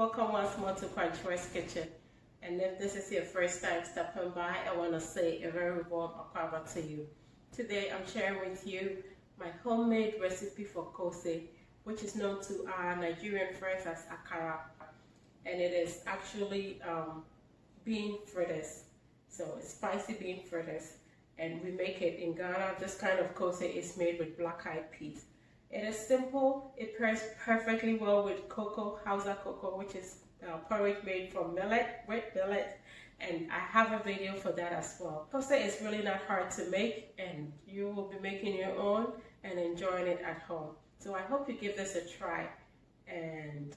Welcome once more to Crunchworth's Kitchen. And if this is your first time stopping by, I want to say a very warm akara to you. Today I'm sharing with you my homemade recipe for koose, which is known to our Nigerian friends as akara. And it is actually bean fritters. So it's spicy bean fritters. And we make it in Ghana. This kind of koose is made with black-eyed peas. It is simple. It pairs perfectly well with cocoa, Hausa cocoa, which is porridge made from millet, wet millet, and I have a video for that as well. Koose is really not hard to make, and you will be making your own and enjoying it at home. So I hope you give this a try, and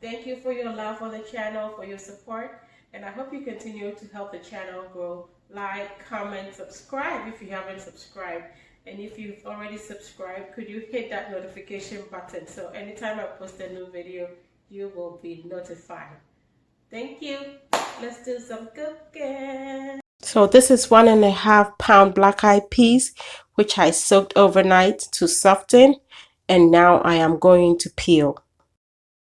thank you for your love for the channel, for your support, and I hope you continue to help the channel grow. Like, comment, subscribe if you haven't subscribed. And if you've already subscribed, could you hit that notification button so anytime I post a new video, you will be notified. Thank you. Let's do some cooking. So this is 1.5 pound black-eyed peas, which I soaked overnight to soften. And now I am going to peel.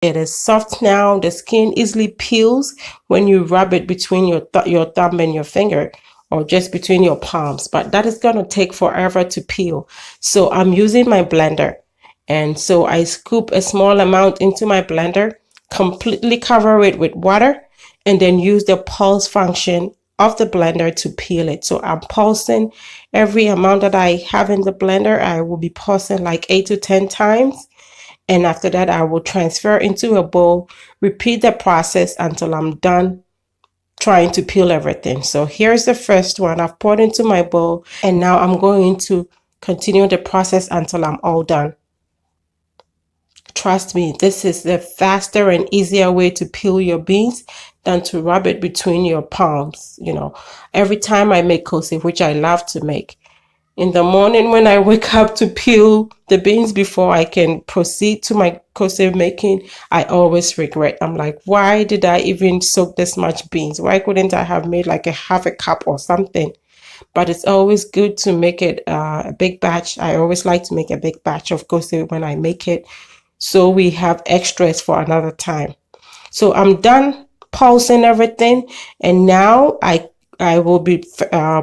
It is soft now. The skin easily peels when you rub it between your thumb and your finger, or just between your palms, but that is going to take forever to peel. So I'm using my blender, and so I scoop a small amount into my blender, completely cover it with water, and then use the pulse function of the blender to peel it. So I'm pulsing every amount that I have in the blender. I will be pulsing like 8 to 10 times. And after that, I will transfer into a bowl, repeat the process until I'm done trying to peel everything. So here's the first one I've poured into my bowl, and now I'm going to continue the process until I'm all done. Trust me, this is the faster and easier way to peel your beans than to rub it between your palms. You know, every time I make koose, which I love to make, in the morning when I wake up to peel the beans before I can proceed to my koose making, I always regret. I'm like, why did I even soak this much beans? Why couldn't I have made like half a cup or something? But it's always good to make it a big batch. I always like to make a big batch of koose when I make it, so we have extras for another time. So I'm done pulsing everything, and now I will be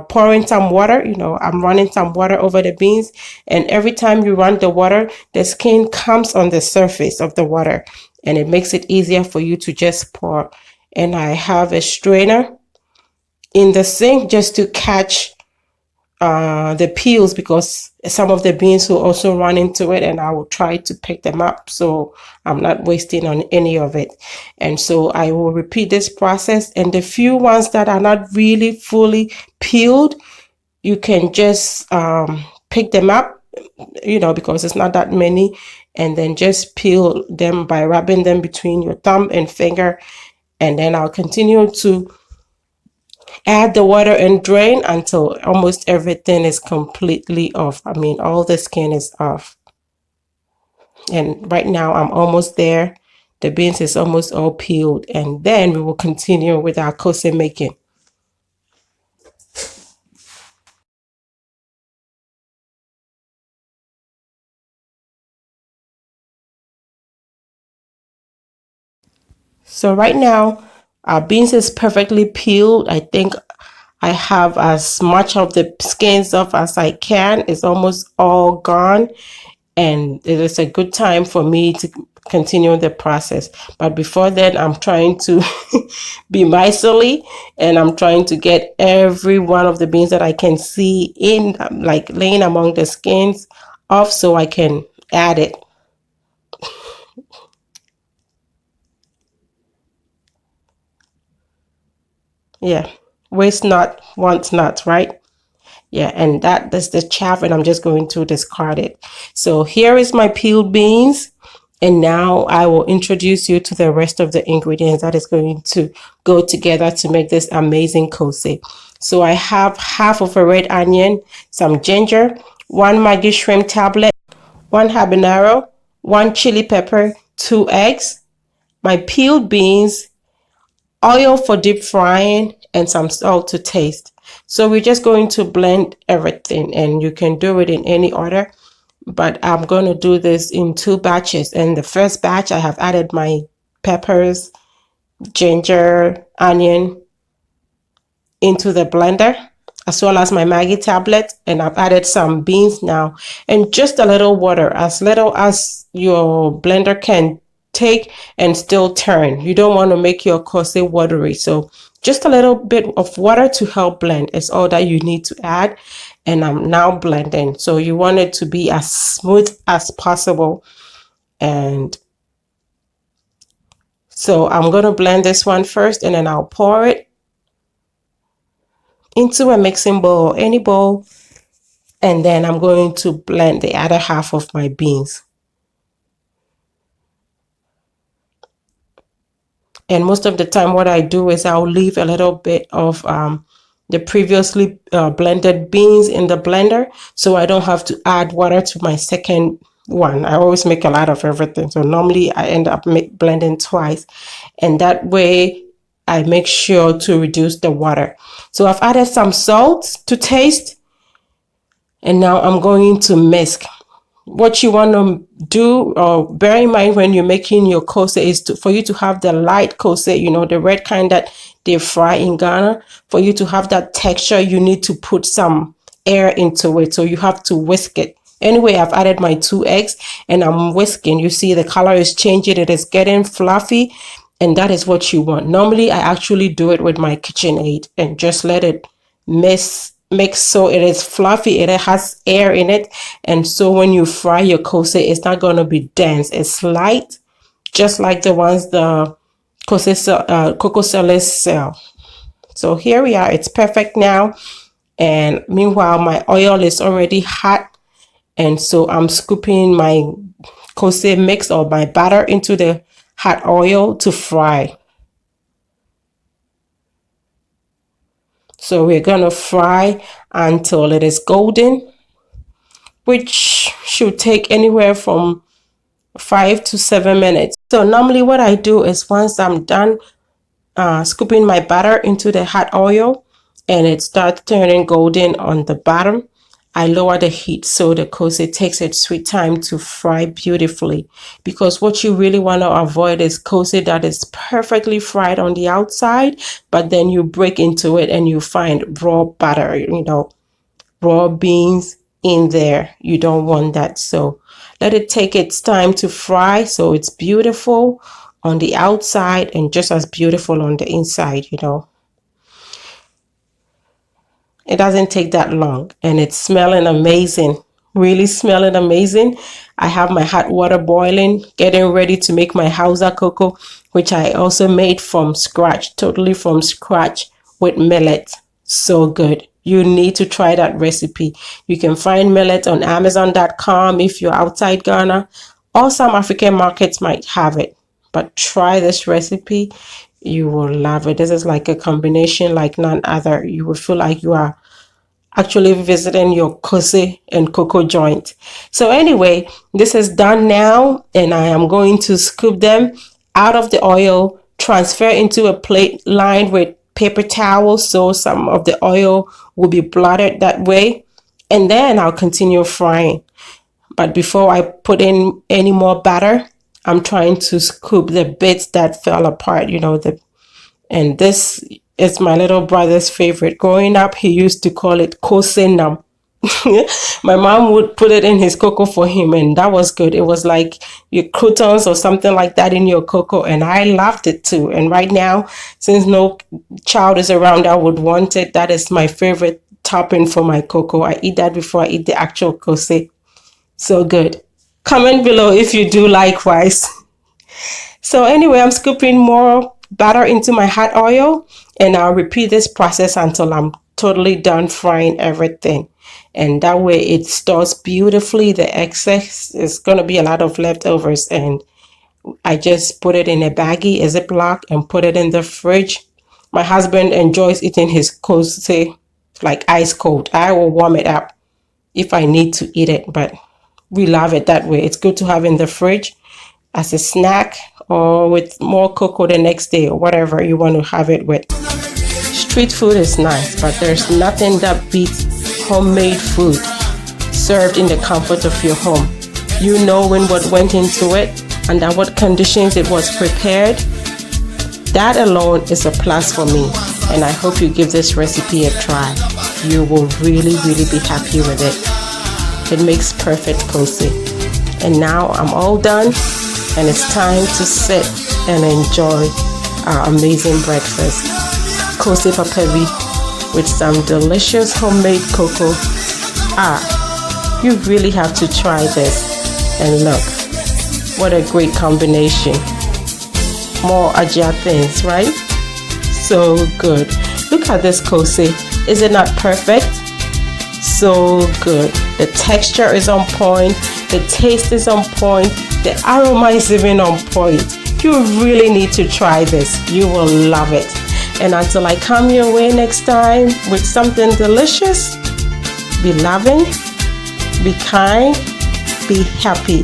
pouring some water. You know, I'm running some water over the beans, and every time you run the water, the skin comes on the surface of the water, and it makes it easier for you to just pour. And I have a strainer in the sink just to catch the peels, because some of the beans will also run into it, and I will try to pick them up so I'm not wasting on any of it. And so I will repeat this process, and the few ones that are not really fully peeled, you can just pick them up, you know, because it's not that many, and then just peel them by rubbing them between your thumb and finger. And then I'll continue to add the water and drain until almost everything is completely off. I mean, all the skin is off. And right now I'm almost there. The beans is almost all peeled, and then we will continue with our koose making. So right now our beans is perfectly peeled. I think I have as much of the skins off as I can. It's almost all gone, and it is a good time for me to continue the process. But before then, I'm trying to be miserly, and I'm trying to get every one of the beans that I can see in, like laying among the skins off, so I can add it. Yeah, waste not, want not, right? Yeah, and that's the chaff, and I'm just going to discard it. So here is my peeled beans, and now I will introduce you to the rest of the ingredients that is going to go together to make this amazing koose. So I have half of a red onion, some ginger, 1 Maggie shrimp tablet, 1 habanero, 1 chili pepper, 2 eggs, my peeled beans, oil for deep frying, and some salt to taste. So we're just going to blend everything, and you can do it in any order, but I'm going to do this in 2 batches. And the first batch, I have added my peppers, ginger, onion into the blender, as well as my Maggie tablet, and I've added some beans now and just a little water, as little as your blender can take and still turn. You don't want to make your koose watery, so just a little bit of water to help blend is all that you need to add. And I'm now blending, so you want it to be as smooth as possible. And so I'm going to blend this one first, and then I'll pour it into a mixing bowl, any bowl, and then I'm going to blend the other half of my beans. And most of the time what I do is I'll leave a little bit of the previously blended beans in the blender, so I don't have to add water to my second one. I always make a lot of everything, so normally I end up blending twice, and that way I make sure to reduce the water. So I've added some salt to taste, and now I'm going to mix. What you want to do, or bear in mind when you're making your koose, is for you to have the light koose, you know, the red kind that they fry in Ghana. For you to have that texture, you need to put some air into it, so you have to whisk it. Anyway, I've added my 2 eggs and I'm whisking. You see the color is changing, it is getting fluffy, and that is what you want. Normally I actually do it with my KitchenAid and just let it mix so it is fluffy, it has air in it, and so when you fry your koose, it's not going to be dense. It's light, just like the ones the cocoa sellers sell. So here we are, it's perfect now. And meanwhile my oil is already hot, and so I'm scooping my koose mix or my batter into the hot oil to fry. So we're going to fry until it is golden, which should take anywhere from 5 to 7 minutes. So normally what I do is once I'm done scooping my batter into the hot oil and it starts turning golden on the bottom, I lower the heat so the koose takes its sweet time to fry beautifully. Because what you really want to avoid is koose that is perfectly fried on the outside, but then you break into it and you find raw butter, you know, raw beans in there. You don't want that. So let it take its time to fry so it's beautiful on the outside and just as beautiful on the inside, you know. It doesn't take that long, and it's smelling amazing, really smelling amazing. I have my hot water boiling, getting ready to make my Hausa cocoa, which I also made from scratch, totally from scratch with millet. So good. You need to try that recipe. You can find millet on Amazon.com if you're outside Ghana, or some African markets might have it. But try this recipe. You will love it. This is like a combination like none other. You will feel like you are actually visiting your koose and cocoa joint. So anyway, this is done now, and I am going to scoop them out of the oil, transfer into a plate lined with paper towels so some of the oil will be blotted that way, and then I'll continue frying. But before I put in any more batter, I'm trying to scoop the bits that fell apart, you know, and this is my little brother's favorite. Growing up, he used to call it koose nam. My mom would put it in his cocoa for him, and that was good. It was like your croutons or something like that in your cocoa, and I loved it too. And right now, since no child is around that would want it, that is my favorite topping for my cocoa. I eat that before I eat the actual koose. So good. Comment below if you do likewise. So anyway, I'm scooping more batter into my hot oil, and I'll repeat this process until I'm totally done frying everything. And that way it stores beautifully. The excess is going to be a lot of leftovers, and I just put it in a baggie, a Ziploc, and put it in the fridge. My husband enjoys eating his koose like ice cold. I will warm it up if I need to eat it, but we love it that way. It's good to have in the fridge as a snack, or with more cocoa the next day, or whatever you want to have it with. Street food is nice, but there's nothing that beats homemade food served in the comfort of your home. You knowing what went into it, under what conditions it was prepared, that alone is a plus for me. And I hope you give this recipe a try. You will really be happy with it. It makes perfect koose. And now I'm all done, and it's time to sit and enjoy our amazing breakfast. Koose papavi with some delicious homemade cocoa. You really have to try this. And look, what a great combination. More Ajia things, right? So good. Look at this koose. Is it not perfect? So good. The texture is on point. The taste is on point. The aroma is even on point. You really need to try this. You will love it. And until I come your way next time with something delicious, be loving, be kind, be happy.